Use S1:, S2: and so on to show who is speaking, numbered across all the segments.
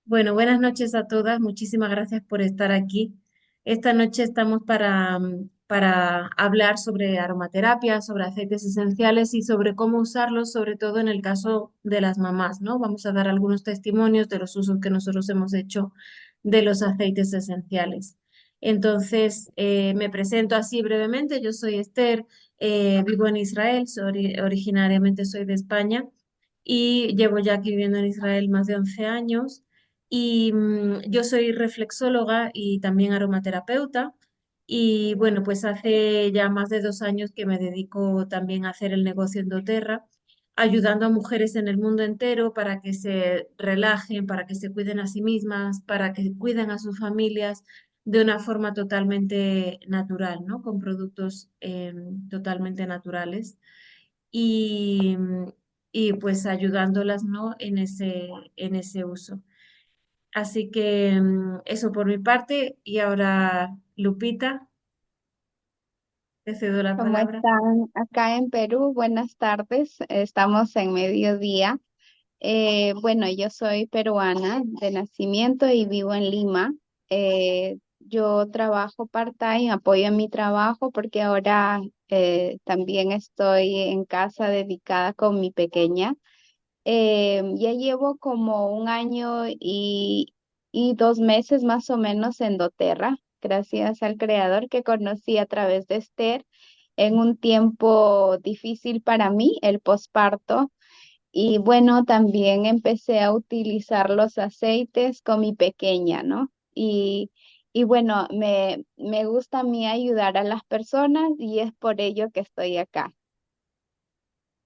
S1: Bueno, buenas noches a todas. Muchísimas gracias por estar aquí. Esta noche estamos para hablar sobre aromaterapia, sobre aceites esenciales y sobre cómo usarlos, sobre todo en el caso de las mamás, ¿no? Vamos a dar algunos testimonios de los usos que nosotros hemos hecho de los aceites esenciales. Entonces, me presento así brevemente. Yo soy Esther, vivo en Israel, originariamente soy de España y llevo ya aquí viviendo en Israel más de 11 años. Y yo soy reflexóloga y también aromaterapeuta. Y bueno, pues hace ya más de 2 años que me dedico también a hacer el negocio en doTERRA, ayudando a mujeres en el mundo entero para que se relajen, para que se cuiden a sí mismas, para que cuiden a sus familias de una forma totalmente natural, ¿no? Con productos totalmente naturales y, y pues ayudándolas, ¿no? En ese uso. Así que eso por mi parte. Y ahora, Lupita, te cedo la
S2: ¿Cómo
S1: palabra.
S2: están acá en Perú? Buenas tardes. Estamos en mediodía. Bueno, yo soy peruana de nacimiento y vivo en Lima. Yo trabajo part-time, apoyo en mi trabajo porque ahora también estoy en casa dedicada con mi pequeña. Ya llevo como un año y 2 meses más o menos en doTERRA, gracias al creador que conocí a través de Esther en un tiempo difícil para mí, el posparto. Y bueno, también empecé a utilizar los aceites con mi pequeña, ¿no? Y bueno, me gusta a mí ayudar a las personas y es por ello que estoy acá.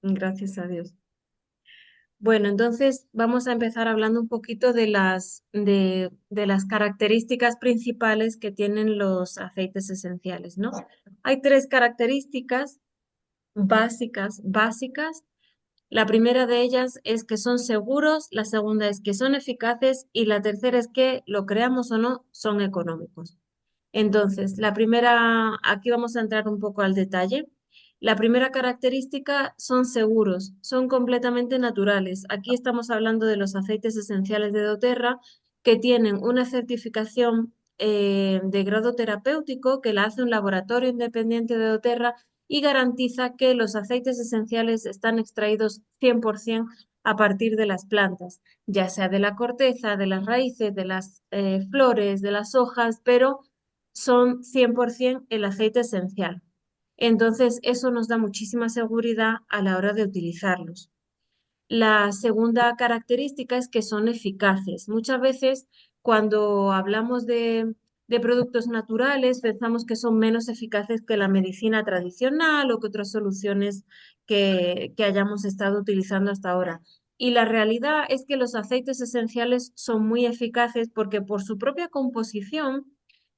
S1: Gracias a Dios. Bueno, entonces vamos a empezar hablando un poquito de las características principales que tienen los aceites esenciales, ¿no? Hay tres características básicas. La primera de ellas es que son seguros, la segunda es que son eficaces y la tercera es que, lo creamos o no, son económicos. Entonces, la primera, aquí vamos a entrar un poco al detalle. La primera característica son seguros, son completamente naturales. Aquí estamos hablando de los aceites esenciales de doTERRA que tienen una certificación de grado terapéutico que la hace un laboratorio independiente de doTERRA y garantiza que los aceites esenciales están extraídos 100% a partir de las plantas, ya sea de la corteza, de las raíces, de las flores, de las hojas, pero son 100% el aceite esencial. Entonces, eso nos da muchísima seguridad a la hora de utilizarlos. La segunda característica es que son eficaces. Muchas veces cuando hablamos de productos naturales pensamos que son menos eficaces que la medicina tradicional o que otras soluciones que hayamos estado utilizando hasta ahora. Y la realidad es que los aceites esenciales son muy eficaces porque por su propia composición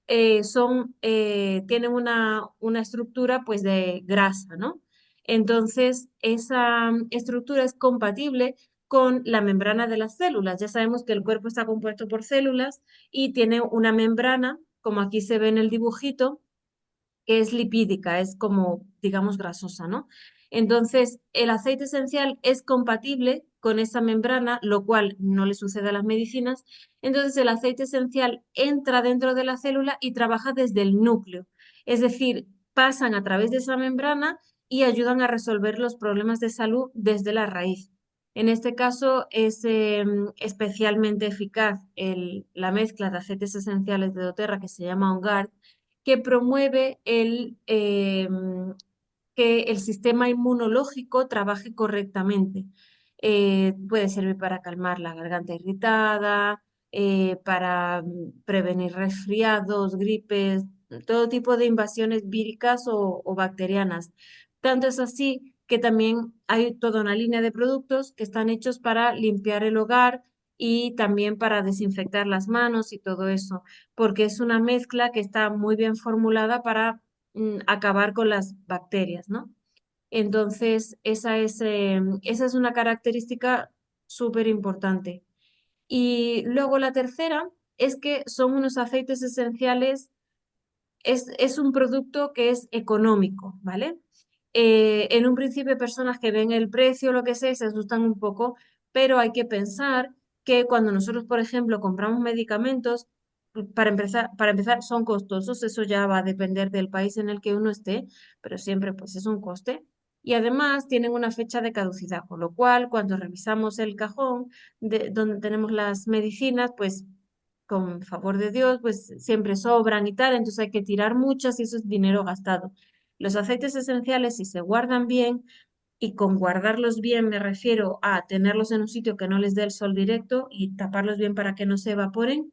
S1: tienen una estructura pues de grasa, ¿no? Entonces, esa estructura es compatible con la membrana de las células. Ya sabemos que el cuerpo está compuesto por células y tiene una membrana, como aquí se ve en el dibujito, que es lipídica, es como, digamos, grasosa, ¿no? Entonces, el aceite esencial es compatible con esa membrana, lo cual no le sucede a las medicinas. Entonces, el aceite esencial entra dentro de la célula y trabaja desde el núcleo. Es decir, pasan a través de esa membrana y ayudan a resolver los problemas de salud desde la raíz. En este caso es especialmente eficaz la mezcla de aceites esenciales de doTERRA que se llama OnGuard, que promueve que el sistema inmunológico trabaje correctamente. Puede servir para calmar la garganta irritada, para prevenir resfriados, gripes, todo tipo de invasiones víricas o bacterianas. Tanto es así que también hay toda una línea de productos que están hechos para limpiar el hogar y también para desinfectar las manos y todo eso, porque es una mezcla que está muy bien formulada para acabar con las bacterias, ¿no? Entonces, esa es una característica súper importante. Y luego la tercera es que son unos aceites esenciales, es un producto que es económico, ¿vale? En un principio hay personas que ven el precio, lo que sea, y se asustan un poco, pero hay que pensar que cuando nosotros, por ejemplo, compramos medicamentos, para empezar, son costosos, eso ya va a depender del país en el que uno esté, pero siempre pues es un coste. Y además tienen una fecha de caducidad, con lo cual cuando revisamos el cajón donde tenemos las medicinas, pues con favor de Dios, pues siempre sobran y tal, entonces hay que tirar muchas y eso es dinero gastado. Los aceites esenciales, si se guardan bien, y con guardarlos bien me refiero a tenerlos en un sitio que no les dé el sol directo y taparlos bien para que no se evaporen,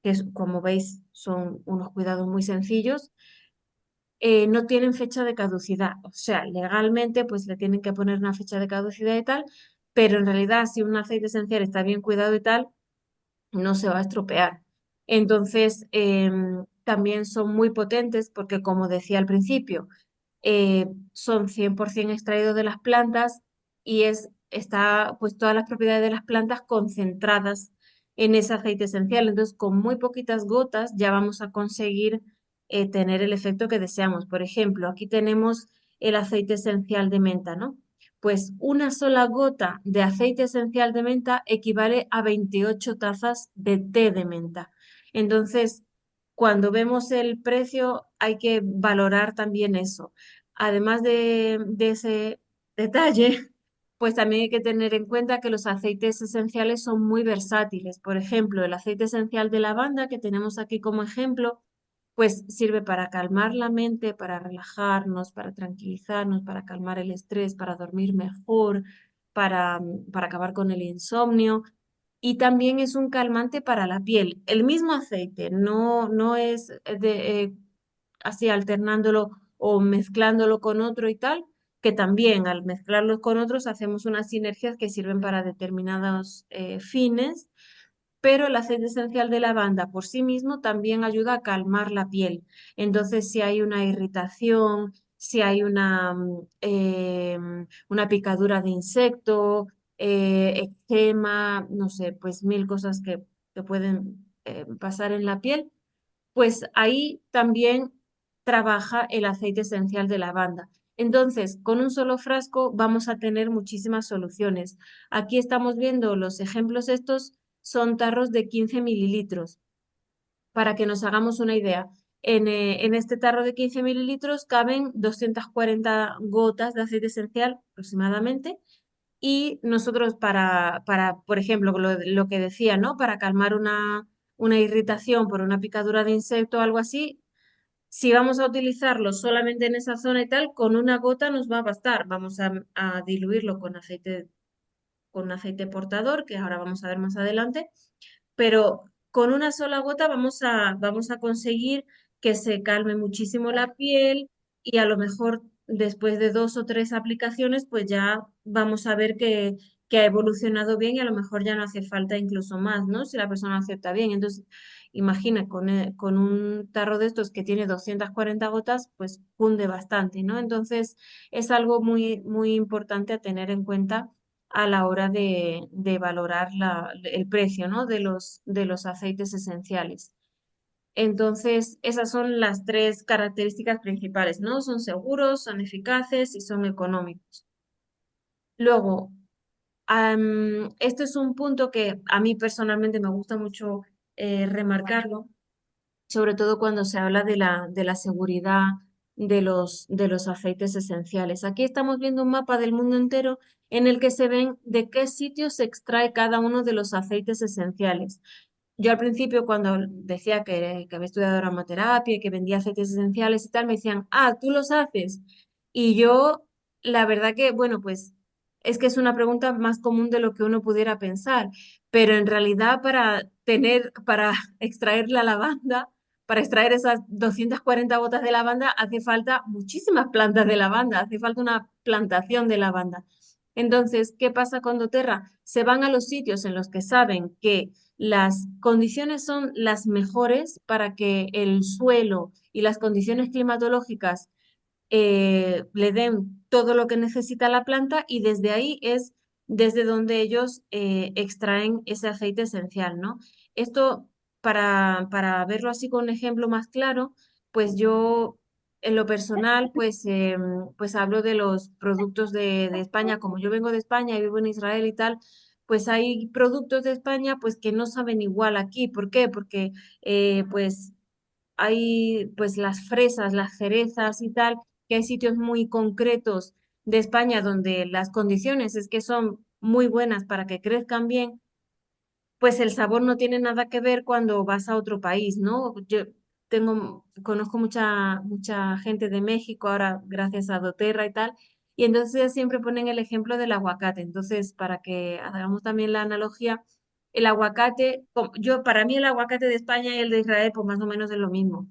S1: que como veis son unos cuidados muy sencillos, no tienen fecha de caducidad. O sea, legalmente pues le tienen que poner una fecha de caducidad y tal, pero en realidad si un aceite esencial está bien cuidado y tal, no se va a estropear. Entonces, también son muy potentes porque, como decía al principio, son 100% extraídos de las plantas y está pues todas las propiedades de las plantas concentradas en ese aceite esencial. Entonces, con muy poquitas gotas ya vamos a conseguir tener el efecto que deseamos. Por ejemplo, aquí tenemos el aceite esencial de menta, ¿no? Pues una sola gota de aceite esencial de menta equivale a 28 tazas de té de menta. Entonces, cuando vemos el precio, hay que valorar también eso. Además de ese detalle, pues también hay que tener en cuenta que los aceites esenciales son muy versátiles. Por ejemplo, el aceite esencial de lavanda que tenemos aquí como ejemplo, pues sirve para calmar la mente, para relajarnos, para tranquilizarnos, para calmar el estrés, para dormir mejor, para acabar con el insomnio. Y también es un calmante para la piel. El mismo aceite, no es así alternándolo o mezclándolo con otro y tal, que también al mezclarlos con otros hacemos unas sinergias que sirven para determinados fines, pero el aceite esencial de lavanda por sí mismo también ayuda a calmar la piel. Entonces, si hay una irritación, si hay una picadura de insecto, eczema, no sé, pues mil cosas que pueden pasar en la piel, pues ahí también trabaja el aceite esencial de lavanda. Entonces, con un solo frasco vamos a tener muchísimas soluciones. Aquí estamos viendo los ejemplos estos, son tarros de 15 mililitros. Para que nos hagamos una idea, en este tarro de 15 mililitros caben 240 gotas de aceite esencial aproximadamente. Y nosotros por ejemplo, lo que decía, ¿no? Para calmar una irritación por una picadura de insecto o algo así, si vamos a utilizarlo solamente en esa zona y tal, con una gota nos va a bastar. Vamos a diluirlo con aceite portador, que ahora vamos a ver más adelante, pero con una sola gota vamos a conseguir que se calme muchísimo la piel y a lo mejor después de 2 o 3 aplicaciones, pues ya vamos a ver que ha evolucionado bien y a lo mejor ya no hace falta incluso más, ¿no? Si la persona acepta bien. Entonces, imagina, con un tarro de estos que tiene 240 gotas, pues cunde bastante, ¿no? Entonces, es algo muy, muy importante a tener en cuenta a la hora de valorar el precio, ¿no? de los aceites esenciales. Entonces, esas son las 3 características principales, ¿no? Son seguros, son eficaces y son económicos. Luego, esto es un punto que a mí personalmente me gusta mucho remarcarlo, sobre todo cuando se habla de la seguridad de los aceites esenciales. Aquí estamos viendo un mapa del mundo entero en el que se ven de qué sitios se extrae cada uno de los aceites esenciales. Yo al principio, cuando decía que había estudiado aromaterapia y que vendía aceites esenciales y tal, me decían, ah, tú los haces. Y yo, la verdad que, bueno, pues es que es una pregunta más común de lo que uno pudiera pensar, pero en realidad para extraer la lavanda, para extraer esas 240 gotas de lavanda, hace falta muchísimas plantas de lavanda, hace falta una plantación de lavanda. Entonces, ¿qué pasa con doTERRA? Se van a los sitios en los que saben que las condiciones son las mejores para que el suelo y las condiciones climatológicas le den todo lo que necesita la planta y desde ahí es desde donde ellos extraen ese aceite esencial, ¿no? Esto, para verlo así con un ejemplo más claro, pues yo en lo personal, pues hablo de los productos de España. Como yo vengo de España y vivo en Israel y tal, pues hay productos de España pues que no saben igual aquí. ¿Por qué? Porque pues hay pues las fresas, las cerezas y tal, que hay sitios muy concretos de España donde las condiciones es que son muy buenas para que crezcan bien, pues el sabor no tiene nada que ver cuando vas a otro país, ¿no? Yo conozco mucha gente de México ahora gracias a doTERRA y tal, y entonces ellos siempre ponen el ejemplo del aguacate. Entonces, para que hagamos también la analogía, el aguacate, para mí el aguacate de España y el de Israel, pues más o menos es lo mismo.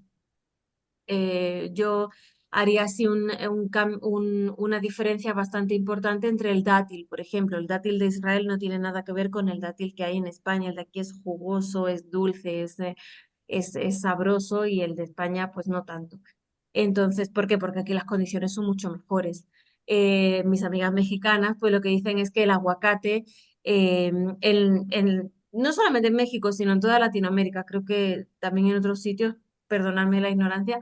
S1: Yo haría así una diferencia bastante importante entre el dátil, por ejemplo. El dátil de Israel no tiene nada que ver con el dátil que hay en España. El de aquí es jugoso, es dulce, es sabroso, y el de España pues no tanto. Entonces, ¿por qué? Porque aquí las condiciones son mucho mejores. Mis amigas mexicanas pues lo que dicen es que el aguacate, eh, no solamente en México, sino en toda Latinoamérica, creo que también en otros sitios, perdonadme la ignorancia,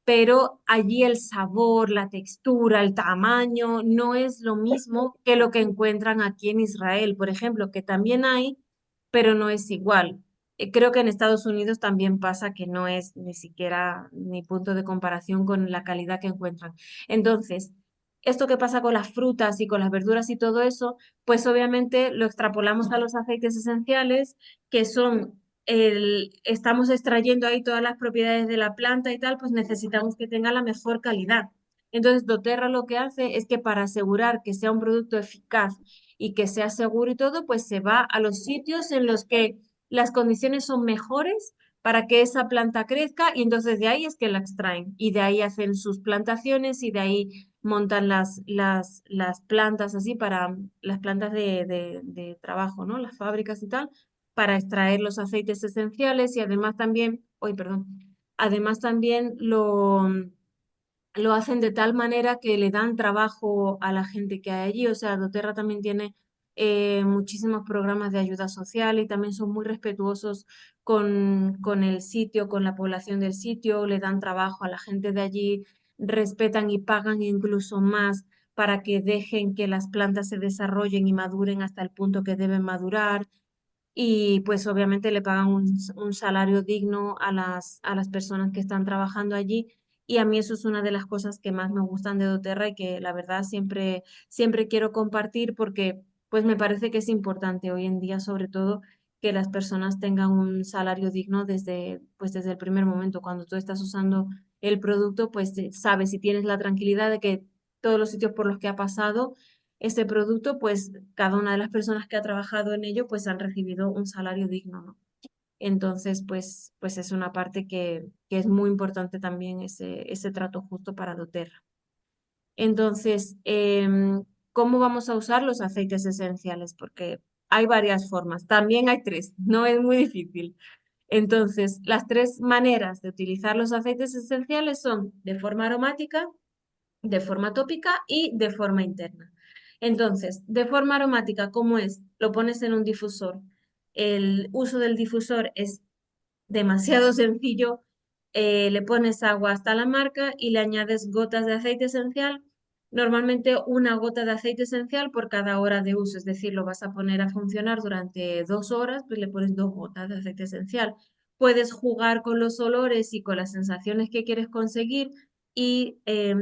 S1: pero allí el sabor, la textura, el tamaño no es lo mismo que lo que encuentran aquí en Israel, por ejemplo, que también hay, pero no es igual. Creo que en Estados Unidos también pasa que no es ni siquiera ni punto de comparación con la calidad que encuentran. Entonces, esto que pasa con las frutas y con las verduras y todo eso, pues obviamente lo extrapolamos a los aceites esenciales, que son estamos extrayendo ahí todas las propiedades de la planta y tal, pues necesitamos que tenga la mejor calidad. Entonces, doTERRA lo que hace es que para asegurar que sea un producto eficaz y que sea seguro y todo, pues se va a los sitios en los que las condiciones son mejores para que esa planta crezca, y entonces de ahí es que la extraen y de ahí hacen sus plantaciones y de ahí montan las plantas así para las plantas de trabajo, ¿no? Las fábricas y tal, para extraer los aceites esenciales, y además también, hoy, perdón, además también lo hacen de tal manera que le dan trabajo a la gente que hay allí. O sea, doTERRA también tiene muchísimos programas de ayuda social, y también son muy respetuosos con el sitio, con la población del sitio, le dan trabajo a la gente de allí, respetan y pagan incluso más para que dejen que las plantas se desarrollen y maduren hasta el punto que deben madurar, y pues obviamente le pagan un salario digno a las personas que están trabajando allí. Y a mí eso es una de las cosas que más me gustan de doTERRA y que la verdad siempre quiero compartir, porque pues me parece que es importante hoy en día, sobre todo, que las personas tengan un salario digno desde el primer momento. Cuando tú estás usando el producto, pues sabes y tienes la tranquilidad de que todos los sitios por los que ha pasado este producto, pues cada una de las personas que ha trabajado en ello, pues han recibido un salario digno, ¿no? Entonces, pues es una parte que es muy importante también, ese trato justo para doTERRA. Entonces, ¿cómo vamos a usar los aceites esenciales? Porque hay varias formas, también hay tres, no es muy difícil. Entonces, las tres maneras de utilizar los aceites esenciales son de forma aromática, de forma tópica y de forma interna. Entonces, de forma aromática, ¿cómo es? Lo pones en un difusor. El uso del difusor es demasiado sencillo. Le pones agua hasta la marca y le añades gotas de aceite esencial. Normalmente una gota de aceite esencial por cada hora de uso, es decir, lo vas a poner a funcionar durante 2 horas, pues le pones 2 gotas de aceite esencial. Puedes jugar con los olores y con las sensaciones que quieres conseguir y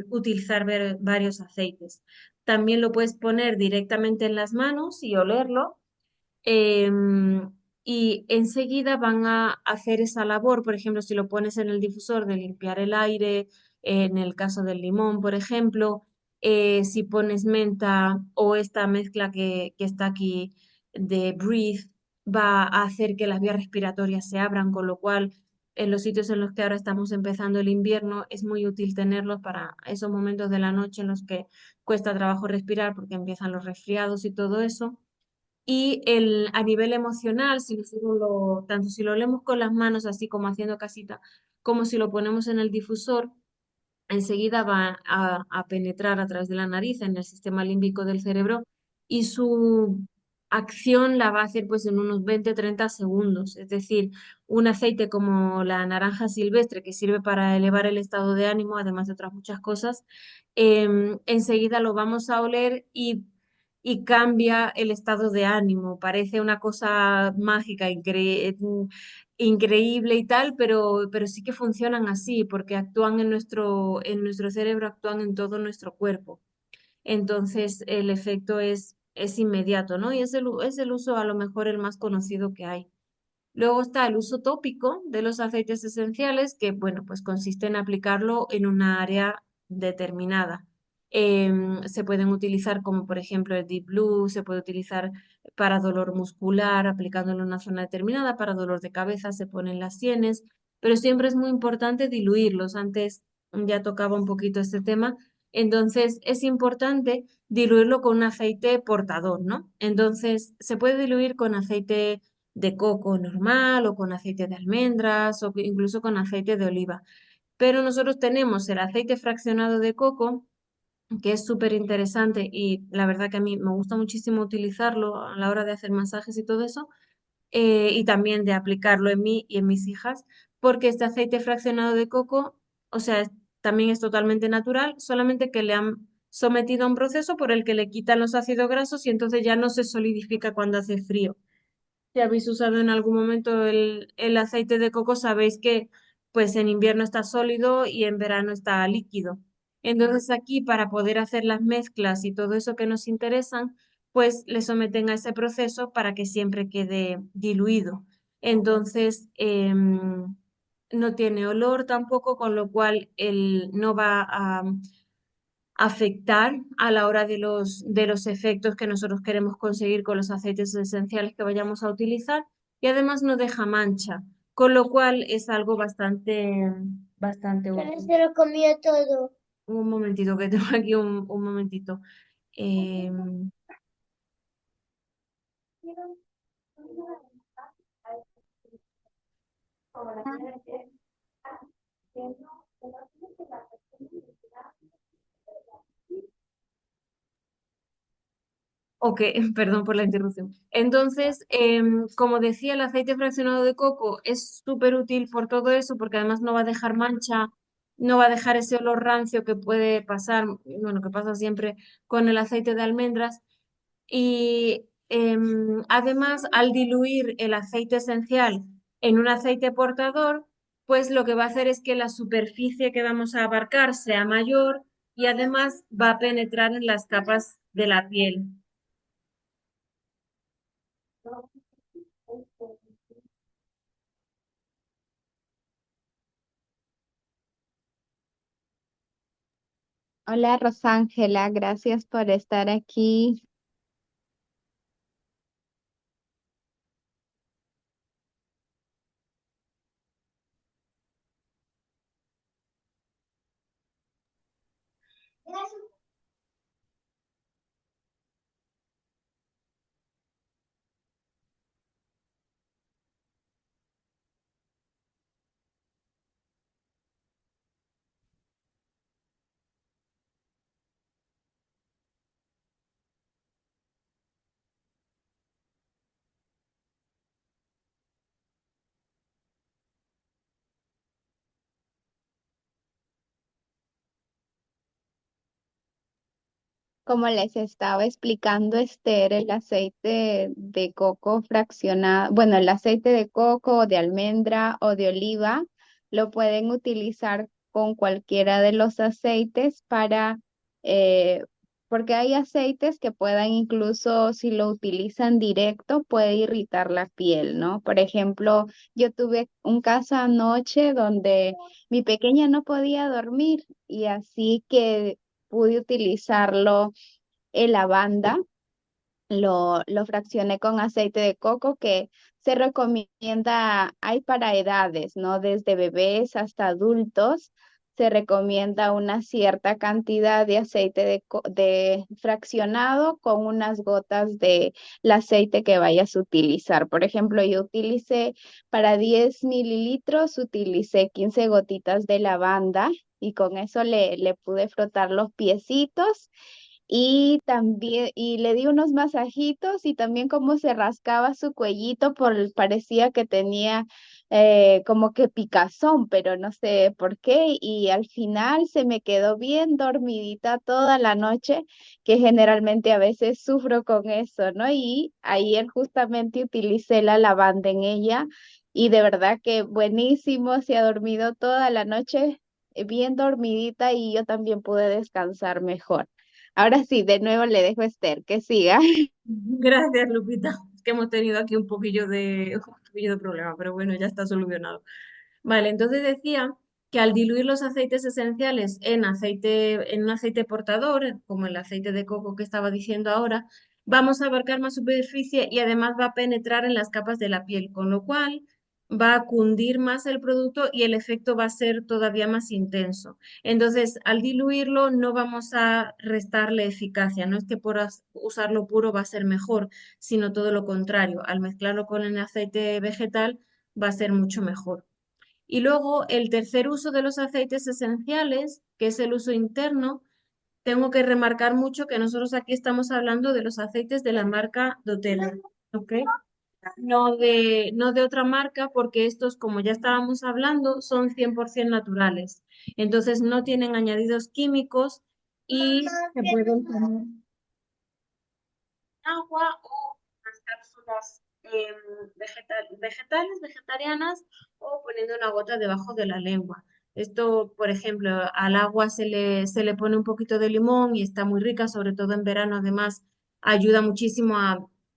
S1: utilizar varios aceites. También lo puedes poner directamente en las manos y olerlo, y enseguida van a hacer esa labor. Por ejemplo, si lo pones en el difusor de limpiar el aire, en el caso del limón, por ejemplo, si pones menta o esta mezcla que está aquí de Breathe, va a hacer que las vías respiratorias se abran, con lo cual en los sitios en los que ahora estamos empezando el invierno es muy útil tenerlos para esos momentos de la noche en los que cuesta trabajo respirar porque empiezan los resfriados y todo eso. Y a nivel emocional, tanto si lo leemos con las manos, así como haciendo casita, como si lo ponemos en el difusor, enseguida va a penetrar a través de la nariz en el sistema límbico del cerebro, y su acción la va a hacer pues en unos 20-30 segundos. Es decir, un aceite como la naranja silvestre, que sirve para elevar el estado de ánimo, además de otras muchas cosas, enseguida lo vamos a oler, y y cambia el estado de ánimo. Parece una cosa mágica, increíble y tal, pero sí que funcionan así, porque actúan en nuestro cerebro, actúan en todo nuestro cuerpo. Entonces el efecto es inmediato, ¿no? Y es el uso a lo mejor el más conocido que hay. Luego está el uso tópico de los aceites esenciales, que, bueno, pues consiste en aplicarlo en una área determinada. Se pueden utilizar como, por ejemplo, el Deep Blue, se puede utilizar para dolor muscular, aplicándolo en una zona determinada, para dolor de cabeza se ponen las sienes, pero siempre es muy importante diluirlos. Antes ya tocaba un poquito este tema, entonces es importante diluirlo con un aceite portador, ¿no? Entonces se puede diluir con aceite de coco normal o con aceite de almendras o incluso con aceite de oliva. Pero nosotros tenemos el aceite fraccionado de coco, que es súper interesante y la verdad que a mí me gusta muchísimo utilizarlo a la hora de hacer masajes y todo eso, y también de aplicarlo en mí y en mis hijas, porque este aceite fraccionado de coco, o sea, también es totalmente natural, solamente que le han sometido a un proceso por el que le quitan los ácidos grasos y entonces ya no se solidifica cuando hace frío. Si habéis usado en algún momento el aceite de coco, sabéis que pues en invierno está sólido y en verano está líquido. Entonces aquí para poder hacer las mezclas y todo eso que nos interesan, pues le someten a ese proceso para que siempre quede diluido. Entonces no tiene olor tampoco, con lo cual no va a afectar a la hora de los efectos que nosotros queremos conseguir con los aceites esenciales que vayamos a utilizar y además no deja mancha, con lo cual es algo bastante
S3: Pero
S1: útil.
S3: se lo comió todo.
S1: Un momentito, que tengo aquí un momentito. Eh, Ok, perdón por la interrupción. Entonces, como decía, el aceite fraccionado de coco es súper útil por todo eso, porque además no va a dejar mancha, no va a dejar ese olor rancio que puede pasar, bueno, que pasa siempre con el aceite de almendras. Y además, al diluir el aceite esencial en un aceite portador, pues lo que va a hacer es que la superficie que vamos a abarcar sea mayor y además va a penetrar en las capas de la piel.
S2: Hola Rosángela, gracias por estar aquí. Como les estaba explicando Esther, el aceite de coco fraccionado, bueno, el aceite de coco o de almendra o de oliva lo pueden utilizar con cualquiera de los aceites eh, porque hay aceites que puedan incluso, si lo utilizan directo, puede irritar la piel, ¿no? Por ejemplo, yo tuve un caso anoche donde mi pequeña no podía dormir y así que pude utilizarlo en lavanda, lo fraccioné con aceite de coco que se recomienda, hay para edades, ¿no? Desde bebés hasta adultos. Se recomienda una cierta cantidad de aceite de fraccionado con unas gotas de el aceite que vayas a utilizar. Por ejemplo, yo utilicé para 10 mililitros, utilicé 15 gotitas de lavanda y con eso le pude frotar los piecitos y también, y le di unos masajitos y también como se rascaba su cuellito, parecía que tenía como que picazón, pero no sé por qué, y al final se me quedó bien dormidita toda la noche, que generalmente a veces sufro con eso, ¿no? Y ayer justamente utilicé la lavanda en ella y de verdad que buenísimo, se ha dormido toda la noche bien dormidita y yo también pude descansar mejor. Ahora sí, de nuevo le dejo a Esther que siga.
S1: Gracias, Lupita. Es que hemos tenido aquí un poquillo de problema, pero bueno, ya está solucionado. Vale, entonces decía que al diluir los aceites esenciales en un aceite portador, como el aceite de coco que estaba diciendo ahora, vamos a abarcar más superficie y además va a penetrar en las capas de la piel, con lo cual va a cundir más el producto y el efecto va a ser todavía más intenso. Entonces, al diluirlo no vamos a restarle eficacia, no es que por usarlo puro va a ser mejor, sino todo lo contrario, al mezclarlo con el aceite vegetal va a ser mucho mejor. Y luego el tercer uso de los aceites esenciales, que es el uso interno, tengo que remarcar mucho que nosotros aquí estamos hablando de los aceites de la marca doTERRA, ¿ok? No de otra marca, porque estos, como ya estábamos hablando, son 100% naturales. Entonces no tienen añadidos químicos y se pueden tomar agua o unas cápsulas vegetales, vegetarianas o poniendo una gota debajo de la lengua. Esto, por ejemplo, al agua se le pone un poquito de limón y está muy rica, sobre todo en verano. Además, ayuda muchísimo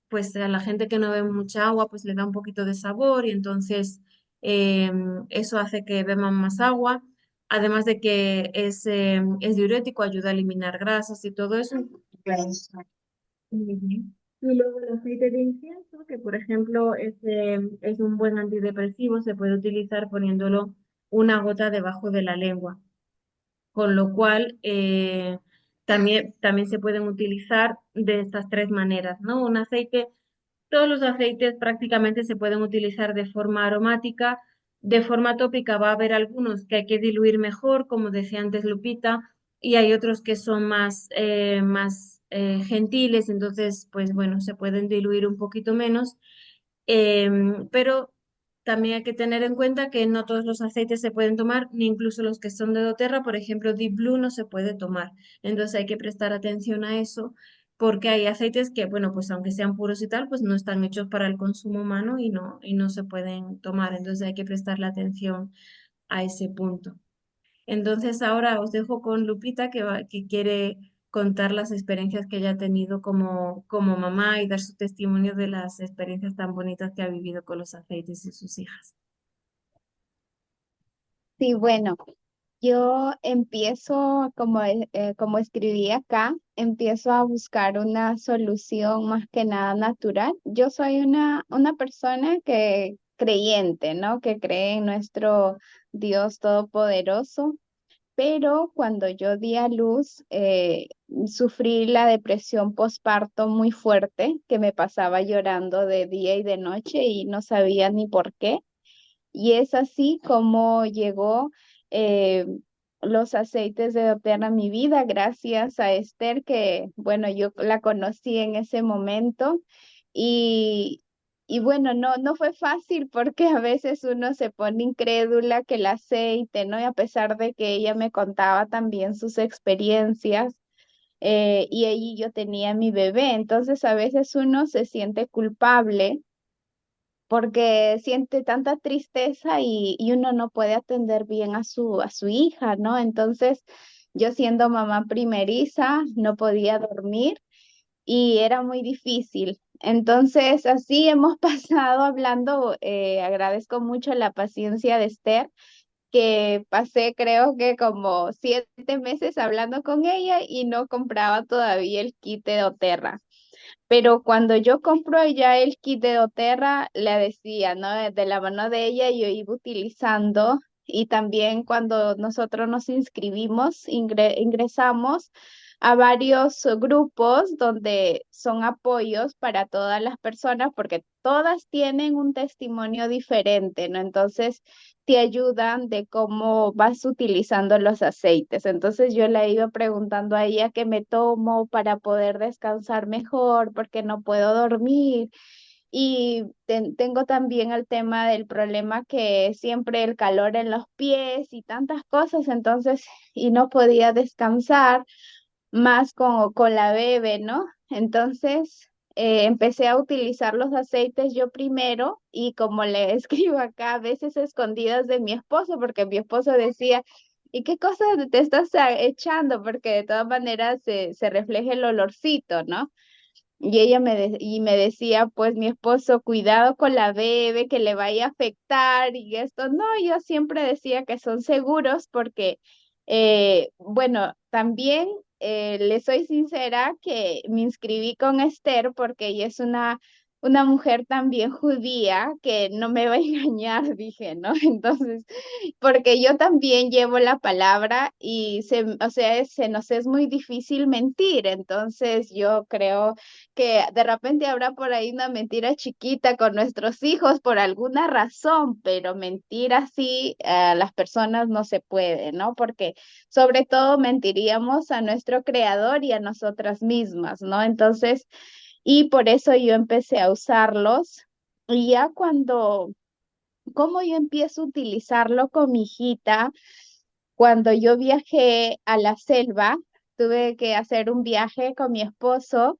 S1: pues, a la gente que no bebe mucha agua, pues le da un poquito de sabor y entonces eso hace que beban más agua. Además de que es diurético, ayuda a eliminar grasas y todo eso. Claro. Ujú. Y luego el aceite de incienso, que por ejemplo es un buen antidepresivo, se puede utilizar poniéndolo una gota debajo de la lengua, con lo cual también se pueden utilizar de estas tres maneras, ¿no? Un aceite, todos los aceites prácticamente se pueden utilizar de forma aromática, de forma tópica va a haber algunos que hay que diluir mejor, como decía antes Lupita, y hay otros que son más gentiles, entonces, pues bueno, se pueden diluir un poquito menos. Pero también hay que tener en cuenta que no todos los aceites se pueden tomar, ni incluso los que son de doTERRA, por ejemplo, Deep Blue no se puede tomar. Entonces hay que prestar atención a eso, porque hay aceites que, bueno, pues aunque sean puros y tal, pues no están hechos para el consumo humano y no se pueden tomar. Entonces hay que prestarle atención a ese punto. Entonces ahora os dejo con Lupita que quiere contar las experiencias que ella ha tenido como mamá y dar su testimonio de las experiencias tan bonitas que ha vivido con los aceites y sus hijas.
S2: Sí, bueno, yo empiezo, como escribí acá, empiezo a buscar una solución más que nada natural. Yo soy una persona que creyente, ¿no? Que cree en nuestro Dios Todopoderoso, pero cuando yo di a luz, sufrí la depresión postparto muy fuerte, que me pasaba llorando de día y de noche y no sabía ni por qué. Y es así como llegó eh, los aceites de doTERRA a mi vida, gracias a Esther, que bueno, yo la conocí en ese momento. Y, y bueno, no fue fácil porque a veces uno se pone incrédula que el aceite, ¿no? Y a pesar de que ella me contaba también sus experiencias. Y ahí yo tenía mi bebé, entonces a veces uno se siente culpable porque siente tanta tristeza y uno no puede atender bien a su hija, ¿no? Entonces, yo siendo mamá primeriza, no podía dormir y era muy difícil. Entonces, así hemos pasado hablando, agradezco mucho la paciencia de Esther, que pasé creo que como 7 meses hablando con ella y no compraba todavía el kit de doTERRA. Pero cuando yo compro ya el kit de doTERRA, le decía, ¿no? De la mano de ella yo iba utilizando y también cuando nosotros nos inscribimos, ingresamos a varios grupos donde son apoyos para todas las personas porque todas tienen un testimonio diferente, ¿no? Entonces te ayudan de cómo vas utilizando los aceites. Entonces yo le iba preguntando a ella qué me tomo para poder descansar mejor porque no puedo dormir. Y tengo también el tema del problema que siempre el calor en los pies y tantas cosas, entonces, y no podía descansar más con la bebé, ¿no? Entonces, empecé a utilizar los aceites yo primero y como le escribo acá, a veces escondidas de mi esposo, porque mi esposo decía, ¿y qué cosas te estás echando? Porque de todas maneras se refleja el olorcito, ¿no? Y ella me decía, pues mi esposo, cuidado con la bebé, que le vaya a afectar y esto. No, yo siempre decía que son seguros porque, bueno, también le soy sincera que me inscribí con Esther porque ella es una mujer también judía que no me va a engañar, dije, ¿no? Entonces, porque yo también llevo la palabra y o sea, se nos es muy difícil mentir, entonces yo creo que de repente habrá por ahí una mentira chiquita con nuestros hijos por alguna razón, pero mentir así a las personas no se puede, ¿no? Porque sobre todo mentiríamos a nuestro creador y a nosotras mismas, ¿no? Entonces, y por eso yo empecé a usarlos y ya cuando, ¿cómo yo empiezo a utilizarlo con mi hijita? Cuando yo viajé a la selva, tuve que hacer un viaje con mi esposo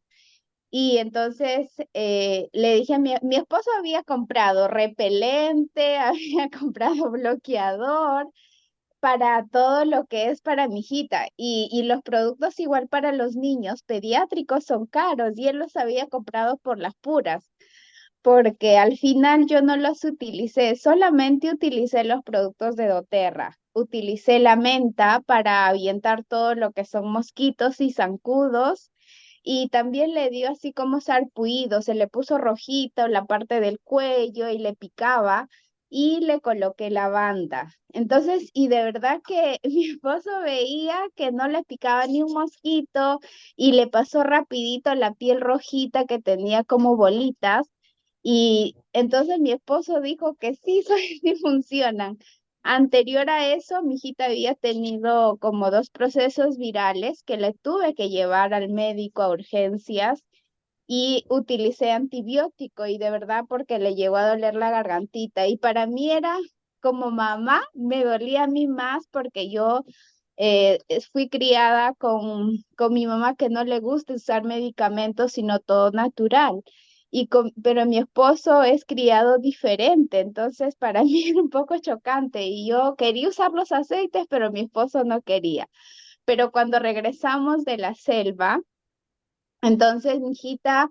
S2: y entonces le dije mi esposo había comprado repelente, había comprado bloqueador para todo lo que es para mi hijita y los productos igual para los niños pediátricos son caros y él los había comprado por las puras porque al final yo no los utilicé, solamente utilicé los productos de doTERRA. Utilicé la menta para ahuyentar todo lo que son mosquitos y zancudos y también le dio así como sarpullido, se le puso rojito la parte del cuello y le picaba y le coloqué lavanda. Entonces, y de verdad que mi esposo veía que no le picaba ni un mosquito y le pasó rapidito la piel rojita que tenía como bolitas y entonces mi esposo dijo que sí, sí funcionan. Anterior a eso, mi hijita había tenido como dos procesos virales que le tuve que llevar al médico a urgencias y utilicé antibiótico y de verdad porque le llegó a doler la gargantita y para mí era como mamá, me dolía a mí más porque yo fui criada con mi mamá que no le gusta usar medicamentos sino todo natural. Pero mi esposo es criado diferente, entonces para mí era un poco chocante y yo quería usar los aceites, pero mi esposo no quería. Pero cuando regresamos de la selva, entonces, mi hijita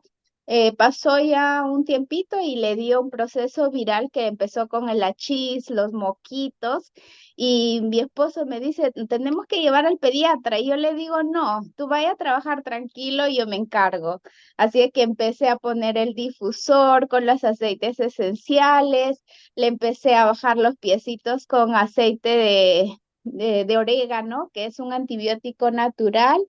S2: pasó ya un tiempito y le dio un proceso viral que empezó con el achís, los moquitos, y mi esposo me dice, tenemos que llevar al pediatra. Y yo le digo, no, tú vaya a trabajar tranquilo, yo me encargo. Así es que empecé a poner el difusor con los aceites esenciales, le empecé a bajar los piecitos con aceite de orégano, que es un antibiótico natural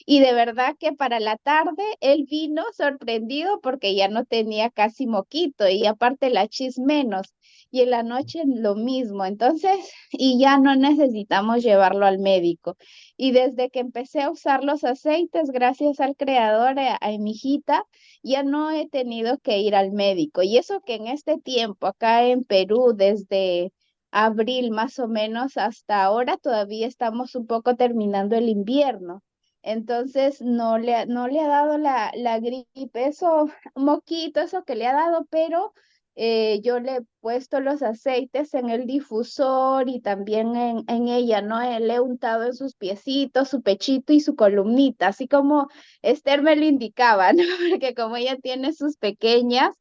S2: y de verdad que para la tarde él vino sorprendido porque ya no tenía casi moquito y aparte la chis menos. Y en la noche lo mismo. Entonces, y ya no necesitamos llevarlo al médico. Y desde que empecé a usar los aceites, gracias al creador, a mi hijita, ya no he tenido que ir al médico. Y eso que en este tiempo, acá en Perú, desde abril más o menos hasta ahora, todavía estamos un poco terminando el invierno. Entonces no le ha dado la gripe, eso, moquito, eso que le ha dado, pero yo le he puesto los aceites en el difusor y también en ella, ¿no? Le he untado en sus piecitos, su pechito y su columnita, así como Esther me lo indicaba, ¿no? Porque como ella tiene sus pequeñas,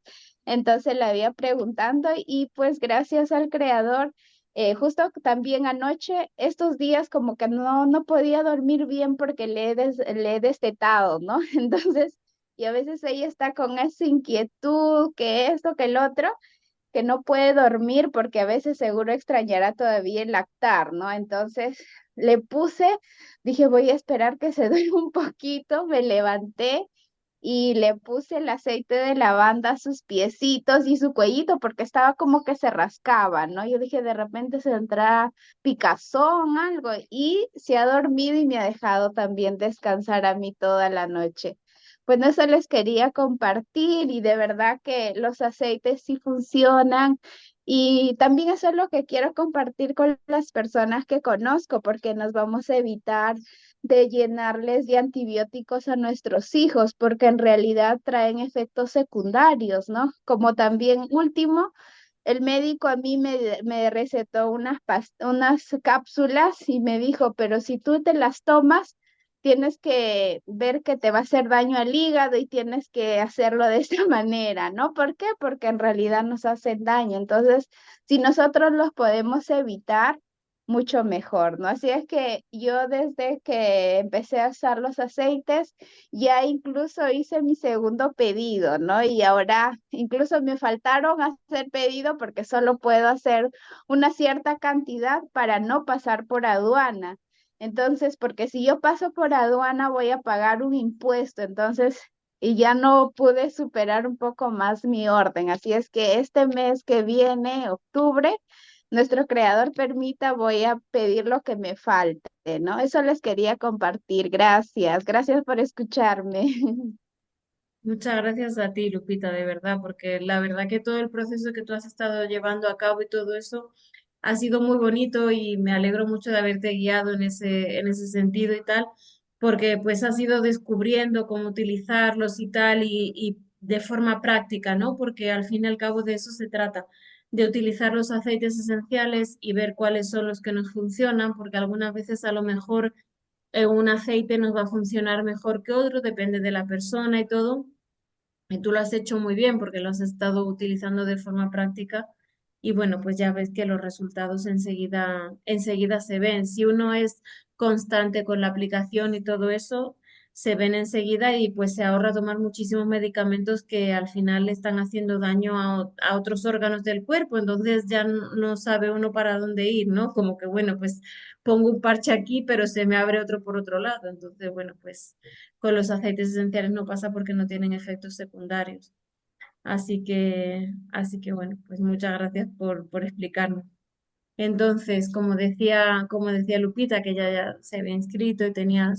S2: entonces le había preguntando y pues gracias al creador justo también anoche, estos días como que no podía dormir bien porque le he destetado, ¿no? Entonces, y a veces ella está con esa inquietud, que esto, que el otro, que no puede dormir porque a veces seguro extrañará todavía el lactar, ¿no? Entonces, le puse, dije voy a esperar que se dé un poquito, me levanté y le puse el aceite de lavanda a sus piecitos y su cuellito porque estaba como que se rascaba, ¿no? Yo dije, de repente se entra picazón, algo, y se ha dormido y me ha dejado también descansar a mí toda la noche. Pues eso les quería compartir y de verdad que los aceites sí funcionan. Y también eso es lo que quiero compartir con las personas que conozco, porque nos vamos a evitar de llenarles de antibióticos a nuestros hijos, porque en realidad traen efectos secundarios, ¿no? Como también último, el médico a mí me recetó unas cápsulas y me dijo, pero si tú te las tomas, tienes que ver que te va a hacer daño al hígado y tienes que hacerlo de esta manera, ¿no? ¿Por qué? Porque en realidad nos hacen daño. Entonces, si nosotros los podemos evitar, mucho mejor, ¿no? Así es que yo desde que empecé a usar los aceites, ya incluso hice mi segundo pedido, ¿no? Y ahora incluso me faltaron hacer pedido porque solo puedo hacer una cierta cantidad para no pasar por aduana. Entonces, porque si yo paso por aduana voy a pagar un impuesto, entonces, y ya no pude superar un poco más mi orden. Así es que este mes que viene, octubre, nuestro creador permita, voy a pedir lo que me falte, ¿no? Eso les quería compartir. Gracias, gracias por escucharme.
S1: Muchas gracias a ti, Lupita, de verdad, porque la verdad que todo el proceso que tú has estado llevando a cabo y todo eso ha sido muy bonito y me alegro mucho de haberte guiado en ese sentido y tal, porque pues has ido descubriendo cómo utilizarlos y tal y de forma práctica, ¿no? Porque al fin y al cabo de eso se trata, de utilizar los aceites esenciales y ver cuáles son los que nos funcionan, porque algunas veces a lo mejor un aceite nos va a funcionar mejor que otro, depende de la persona y todo. Y tú lo has hecho muy bien porque lo has estado utilizando de forma práctica y bueno, pues ya ves que los resultados enseguida se ven. Si uno es constante con la aplicación y todo eso, se ven enseguida y pues se ahorra tomar muchísimos medicamentos que al final le están haciendo daño a otros órganos del cuerpo. Entonces ya no sabe uno para dónde ir, ¿no? Como que bueno, pues pongo un parche aquí, pero se me abre otro por otro lado. Entonces, bueno, pues con los aceites esenciales no pasa porque no tienen efectos secundarios. Así que bueno, pues muchas gracias por explicarme. Entonces, como decía Lupita, que ya se había inscrito y tenía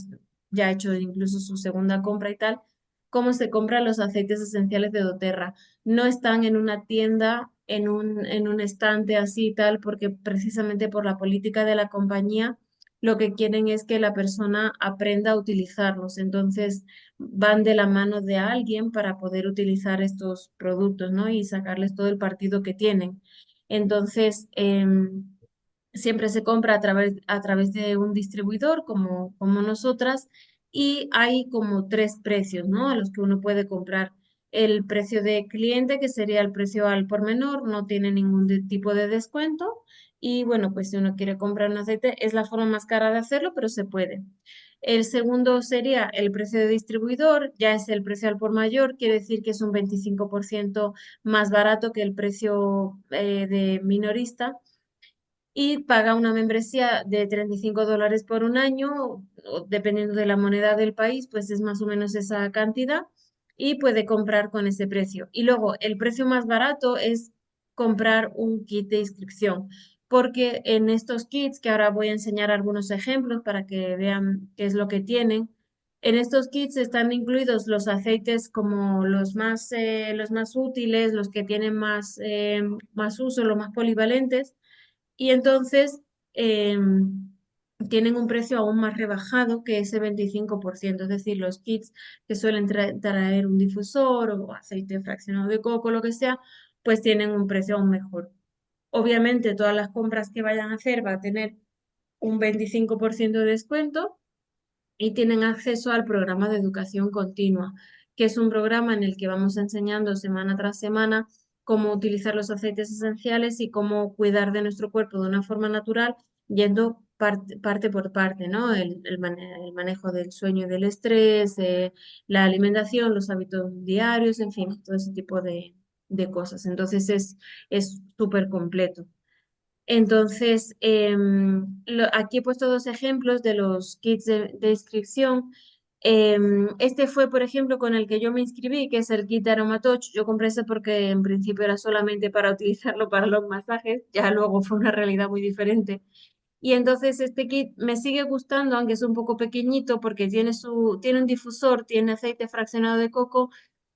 S1: ya hecho incluso su segunda compra y tal, ¿cómo se compran los aceites esenciales de doTERRA? No están en una tienda, en un estante así y tal, porque precisamente por la política de la compañía, lo que quieren es que la persona aprenda a utilizarlos. Entonces, van de la mano de alguien para poder utilizar estos productos, ¿no? Y sacarles todo el partido que tienen. Entonces, siempre se compra a través de un distribuidor como nosotras y hay como tres precios, ¿no? A los que uno puede comprar. El precio de cliente, que sería el precio al por menor, no tiene ningún tipo de descuento. Y bueno, pues si uno quiere comprar un aceite, es la forma más cara de hacerlo, pero se puede. El segundo sería el precio de distribuidor, ya es el precio al por mayor, quiere decir que es un 25% más barato que el precio de minorista y paga una membresía de $35 por un año, o dependiendo de la moneda del país, pues es más o menos esa cantidad y puede comprar con ese precio. Y luego el precio más barato es comprar un kit de inscripción, porque en estos kits, que ahora voy a enseñar algunos ejemplos para que vean qué es lo que tienen, en estos kits están incluidos los aceites como los más útiles, los que tienen más uso, los más polivalentes y entonces tienen un precio aún más rebajado que ese 25%, es decir, los kits que suelen traer un difusor o aceite fraccionado de coco, lo que sea, pues tienen un precio aún mejor. Obviamente, todas las compras que vayan a hacer va a tener un 25% de descuento y tienen acceso al programa de educación continua, que es un programa en el que vamos enseñando semana tras semana cómo utilizar los aceites esenciales y cómo cuidar de nuestro cuerpo de una forma natural, yendo parte por parte, ¿no? El manejo del sueño y del estrés, la alimentación, los hábitos diarios, en fin, todo ese tipo de cosas. Entonces es súper completo. Entonces, aquí he puesto dos ejemplos de los kits de inscripción. Este fue, por ejemplo, con el que yo me inscribí, que es el kit de Aromatouch. Yo compré ese porque en principio era solamente para utilizarlo para los masajes, ya luego fue una realidad muy diferente. Y entonces este kit me sigue gustando, aunque es un poco pequeñito, porque tiene un difusor, tiene aceite fraccionado de coco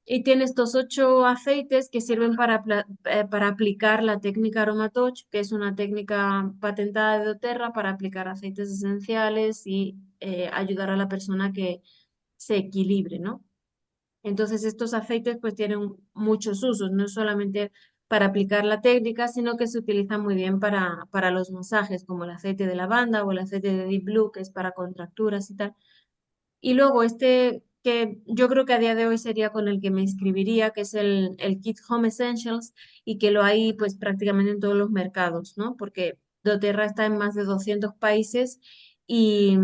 S1: y tiene estos 8 aceites que sirven para aplicar la técnica Aromatouch, que es una técnica patentada de doTERRA para aplicar aceites esenciales y ayudar a la persona que se equilibre, ¿no? Entonces estos aceites pues tienen muchos usos, no solamente para aplicar la técnica, sino que se utilizan muy bien para los masajes, como el aceite de lavanda o el aceite de Deep Blue, que es para contracturas y tal. Y luego este que yo creo que a día de hoy sería con el que me inscribiría, que es el Kit Home Essentials y que lo hay pues prácticamente en todos los mercados, ¿no? Porque doTERRA está en más de 200 países y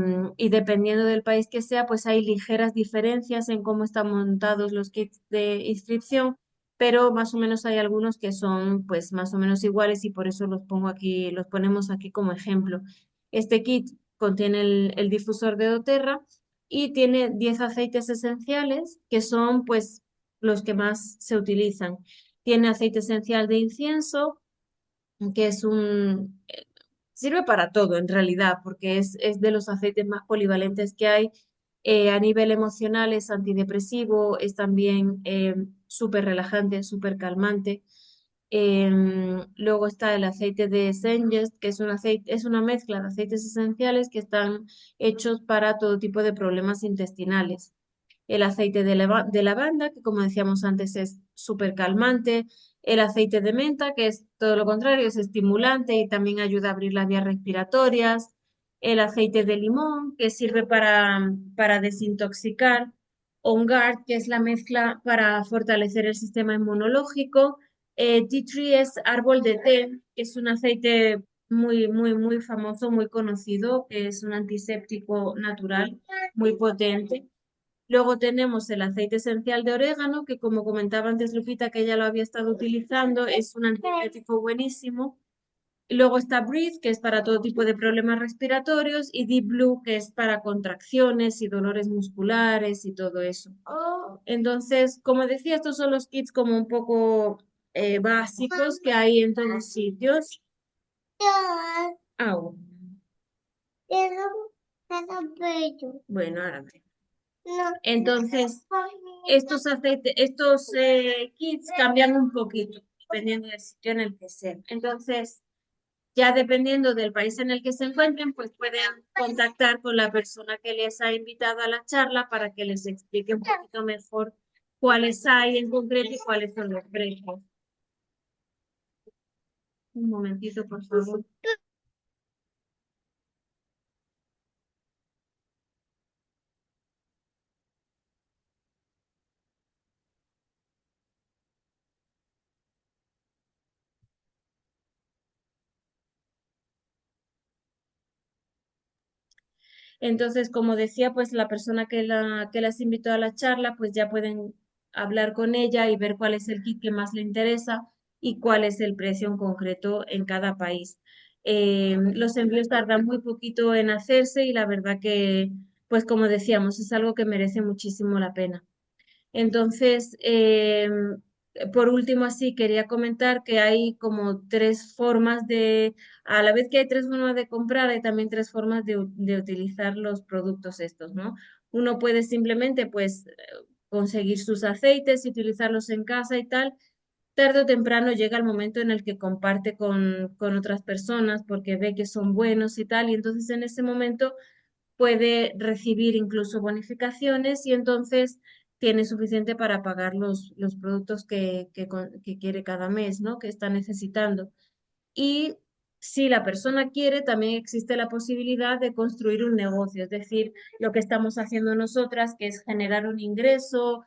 S1: dependiendo del país que sea, pues hay ligeras diferencias en cómo están montados los kits de inscripción, pero más o menos hay algunos que son pues más o menos iguales y por eso los pongo aquí, los ponemos aquí como ejemplo. Este kit contiene el difusor de doTERRA y tiene 10 aceites esenciales que son pues los que más se utilizan. Tiene aceite esencial de incienso, que sirve para todo en realidad, porque es de los aceites más polivalentes que hay. A nivel emocional es antidepresivo, es también súper relajante, súper calmante. Luego está el aceite de Sengest, que es una mezcla de aceites esenciales que están hechos para todo tipo de problemas intestinales. El aceite de lavanda, que como decíamos antes es súper calmante. El aceite de menta, que es todo lo contrario, es estimulante y también ayuda a abrir las vías respiratorias. El aceite de limón, que sirve para desintoxicar. On Guard, que es la mezcla para fortalecer el sistema inmunológico. Tea Tree es árbol de té, que es un aceite muy, muy, muy famoso, muy conocido, que es un antiséptico natural, muy potente. Luego tenemos el aceite esencial de orégano, que como comentaba antes Lupita, que ella lo había estado utilizando, es un antibiótico buenísimo. Y luego está Breathe, que es para todo tipo de problemas respiratorios, y Deep Blue, que es para contracciones y dolores musculares y todo eso. Entonces, como decía, estos son los kits como un poco básicos que hay en todos los sitios. Ah, bueno, ahora me- Entonces, estos kits cambian un poquito dependiendo del sitio en el que sea. Entonces, ya dependiendo del país en el que se encuentren, pues pueden contactar con la persona que les ha invitado a la charla para que les explique un poquito mejor cuáles hay en concreto y cuáles son los precios. Un momentito, por favor. Entonces, como decía, pues la persona que las invitó a la charla, pues ya pueden hablar con ella y ver cuál es el kit que más le interesa y cuál es el precio en concreto en cada país. Los envíos tardan muy poquito en hacerse y la verdad que, pues como decíamos, es algo que merece muchísimo la pena. Entonces, por último, así quería comentar que hay como a la vez que hay 3 formas de comprar, hay también 3 formas de utilizar los productos estos, ¿no? Uno puede simplemente, pues, conseguir sus aceites y utilizarlos en casa y tal. Tarde o temprano llega el momento en el que comparte con otras personas porque ve que son buenos y tal, y entonces en ese momento puede recibir incluso bonificaciones y entonces tiene suficiente para pagar los productos que quiere cada mes, ¿no? Que está necesitando. Y si la persona quiere, también existe la posibilidad de construir un negocio, es decir, lo que estamos haciendo nosotras, que es generar un ingreso,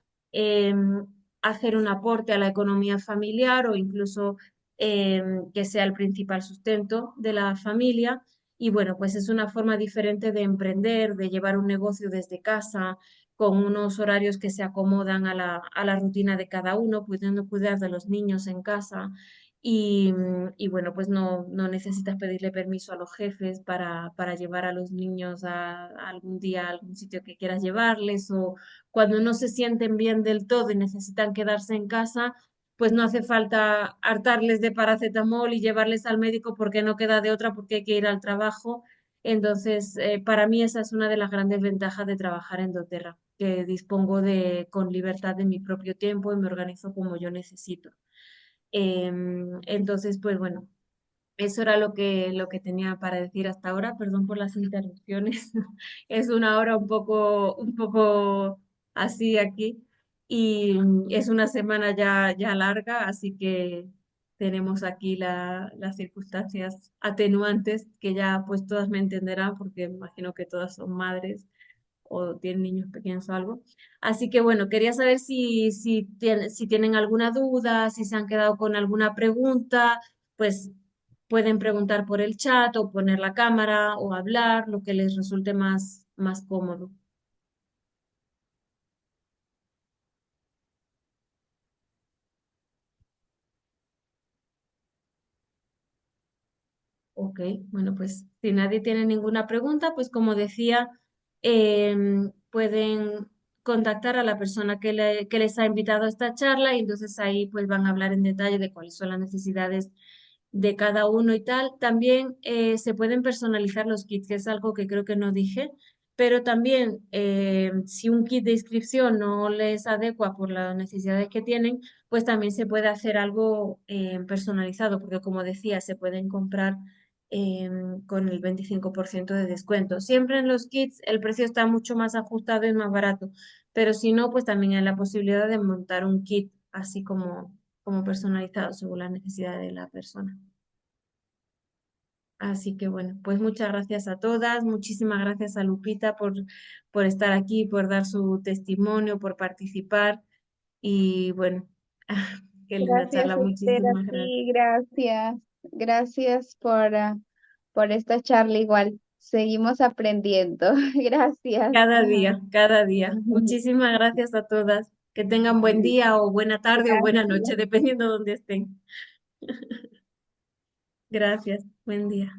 S1: hacer un aporte a la economía familiar o incluso que sea el principal sustento de la familia. Y bueno, pues es una forma diferente de emprender, de llevar un negocio desde casa, con unos horarios que se acomodan a la rutina de cada uno, pudiendo cuidar de los niños en casa y bueno, pues no necesitas pedirle permiso a los jefes para llevar a los niños a algún día a algún sitio que quieras llevarles o cuando no se sienten bien del todo y necesitan quedarse en casa, pues no hace falta hartarles de paracetamol y llevarles al médico porque no queda de otra porque hay que ir al trabajo. Entonces, para mí esa es una de las grandes ventajas de trabajar en doTERRA, que dispongo con libertad de mi propio tiempo y me organizo como yo necesito. Entonces, pues bueno, eso era lo que tenía para decir hasta ahora. Perdón por las interrupciones. Es una hora un poco así aquí y es una semana ya larga, así que tenemos aquí las circunstancias atenuantes que ya pues todas me entenderán porque imagino que todas son madres o tienen niños pequeños o algo. Así que bueno, quería saber si tienen alguna duda, si se han quedado con alguna pregunta, pues pueden preguntar por el chat o poner la cámara o hablar, lo que les resulte más cómodo. Ok, bueno, pues si nadie tiene ninguna pregunta, pues como decía, pueden contactar a la persona que les ha invitado a esta charla y entonces ahí pues van a hablar en detalle de cuáles son las necesidades de cada uno y tal. También se pueden personalizar los kits, que es algo que creo que no dije, pero también si un kit de inscripción no les adecua por las necesidades que tienen, pues también se puede hacer algo personalizado, porque como decía, se pueden comprar con el 25% de descuento. Siempre en los kits el precio está mucho más ajustado y más barato, pero si no, pues también hay la posibilidad de montar un kit así como personalizado según la necesidad de la persona. Así que bueno, pues muchas gracias a todas, muchísimas gracias a Lupita por estar aquí, por dar su testimonio, por participar y bueno, qué linda
S2: Gracias
S1: charla,
S2: a usted, a
S1: muchísimas gracias.
S2: ti, gracias. Gracias por esta charla igual. Seguimos aprendiendo. Gracias.
S1: Cada día, cada día. Muchísimas gracias a todas. Que tengan buen día o buena tarde o buena noche,
S2: Gracias.
S1: dependiendo de dónde estén. Gracias, buen día.